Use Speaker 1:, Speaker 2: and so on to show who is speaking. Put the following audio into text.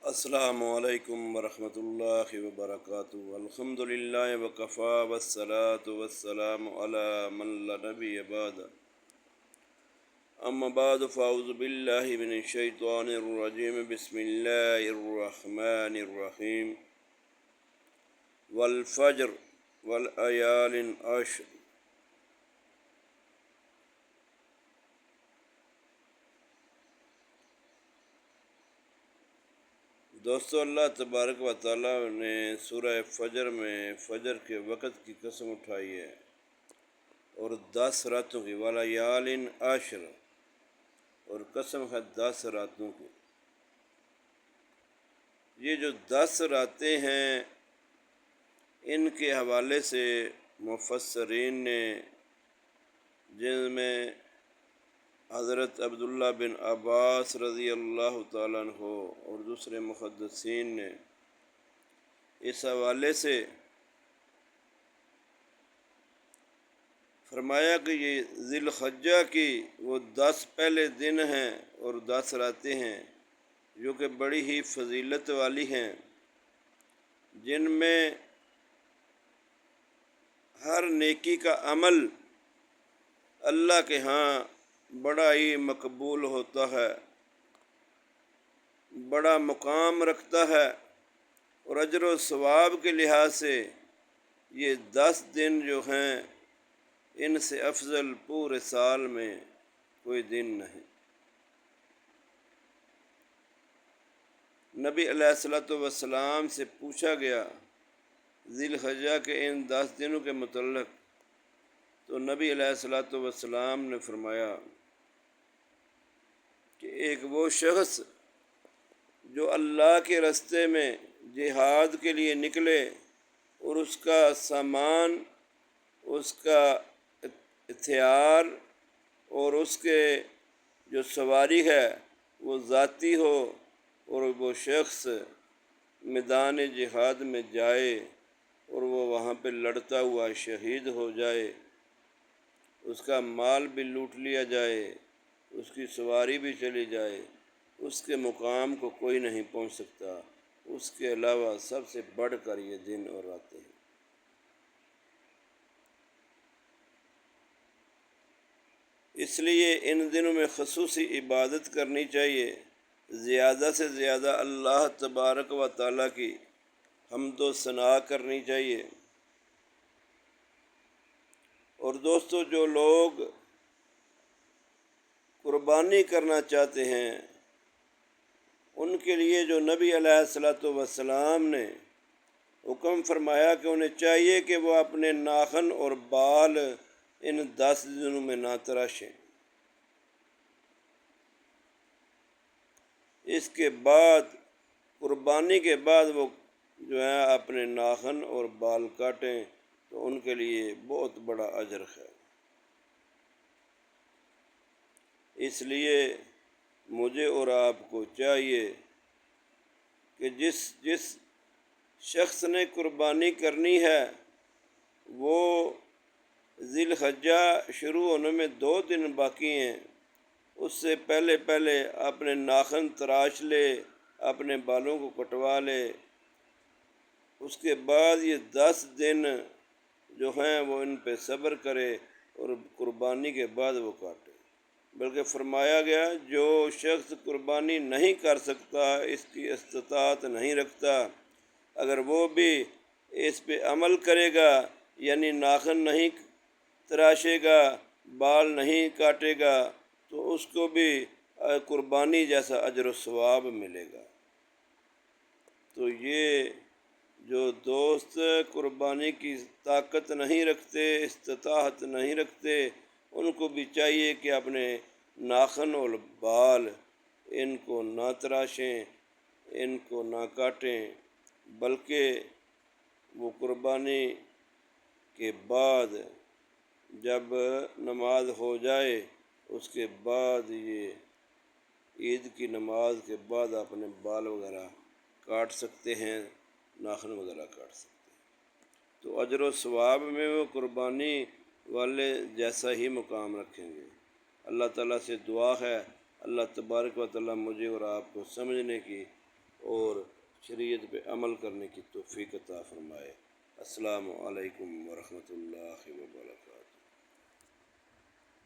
Speaker 1: السلام علیکم ورحمۃ اللہ وبرکاتہ۔ الحمد للہ وکفا والصلاة والسلام علی من لا نبی بعد، اما بعد فاعوذ باللہ من الشیطان الرجیم، بسم اللہ الرحمن الرحیم۔ والفجر والیال عشر۔ دوستو، اللہ تبارک و تعالیٰ نے سورہ فجر میں فجر کے وقت کی قسم اٹھائی ہے اور 10 راتوں کی، والیال عشر، اور قسم ہے 10 راتوں کی۔ یہ جو 10 راتیں ہیں، ان کے حوالے سے مفسرین نے، جن میں حضرت عبداللہ بن عباس رضی اللہ تعالیٰ عنہ اور دوسرے محدثین نے اس حوالے سے فرمایا کہ یہ ذی الحجہ کی وہ 10 پہلے دن ہیں اور 10 راتیں ہیں جو کہ بڑی ہی فضیلت والی ہیں، جن میں ہر نیکی کا عمل اللہ کے ہاں بڑا ہی مقبول ہوتا ہے، بڑا مقام رکھتا ہے، اور اجر و ثواب کے لحاظ سے یہ 10 دن جو ہیں، ان سے افضل پورے سال میں کوئی دن نہیں۔ نبی علیہ الصلوۃ والسلام سے پوچھا گیا ذی الحجہ کے ان 10 دنوں کے متعلق، تو نبی علیہ الصلوۃ والسلام نے فرمایا کہ ایک وہ شخص جو اللہ کے راستے میں جہاد کے لیے نکلے اور اس کا سامان، اس کا ہتھیار اور اس کے جو سواری ہے وہ ذاتی ہو، اور وہ شخص میدان جہاد میں جائے اور وہ وہاں پہ لڑتا ہوا شہید ہو جائے، اس کا مال بھی لوٹ لیا جائے، اس کی سواری بھی چلی جائے، اس کے مقام کو کوئی نہیں پہنچ سکتا، اس کے علاوہ سب سے بڑھ کر یہ دن اور راتیں ہیں۔ اس لیے ان دنوں میں خصوصی عبادت کرنی چاہیے، زیادہ سے زیادہ اللہ تبارک و تعالیٰ کی حمد و ثنا کرنی چاہیے۔ اور دوستو، جو لوگ قربانی کرنا چاہتے ہیں، ان کے لیے جو نبی علیہ الصلوۃ والسلام نے حکم فرمایا کہ انہیں چاہیے کہ وہ اپنے ناخن اور بال ان 10 دنوں میں نہ تراشیں۔ اس کے بعد، قربانی کے بعد وہ جو ہے اپنے ناخن اور بال کاٹیں تو ان کے لیے بہت بڑا اجر ہے۔ اس لیے مجھے اور آپ کو چاہیے کہ جس شخص نے قربانی کرنی ہے، وہ ذی الحجہ شروع ہونے میں 2 دن باقی ہیں، اس سے پہلے اپنے ناخن تراش لے، اپنے بالوں کو کٹوا لے۔ اس کے بعد یہ 10 دن جو ہیں وہ ان پہ صبر کرے اور قربانی کے بعد وہ کاٹے۔ بلکہ فرمایا گیا جو شخص قربانی نہیں کر سکتا، اس کی استطاعت نہیں رکھتا، اگر وہ بھی اس پہ عمل کرے گا، یعنی ناخن نہیں تراشے گا، بال نہیں کاٹے گا، تو اس کو بھی قربانی جیسا اجر و ثواب ملے گا۔ تو یہ جو دوست قربانی کی طاقت نہیں رکھتے، استطاعت نہیں رکھتے، ان کو بھی چاہیے کہ اپنے ناخن اور بال ان کو نہ تراشیں، ان کو نہ کاٹیں، بلکہ وہ قربانی کے بعد جب نماز ہو جائے، اس کے بعد یہ عید کی نماز کے بعد اپنے بال وغیرہ کاٹ سکتے ہیں، ناخن وغیرہ کاٹ سکتے ہیں، تو اجر و ثواب میں وہ قربانی والے جیسا ہی مقام رکھیں گے۔ اللہ تعالیٰ سے دعا ہے، اللہ تبارک و تعالیٰ مجھے اور آپ کو سمجھنے کی اور شریعت پہ عمل کرنے کی توفیق عطا فرمائے۔ السلام علیکم ورحمۃ اللہ وبرکاتہ۔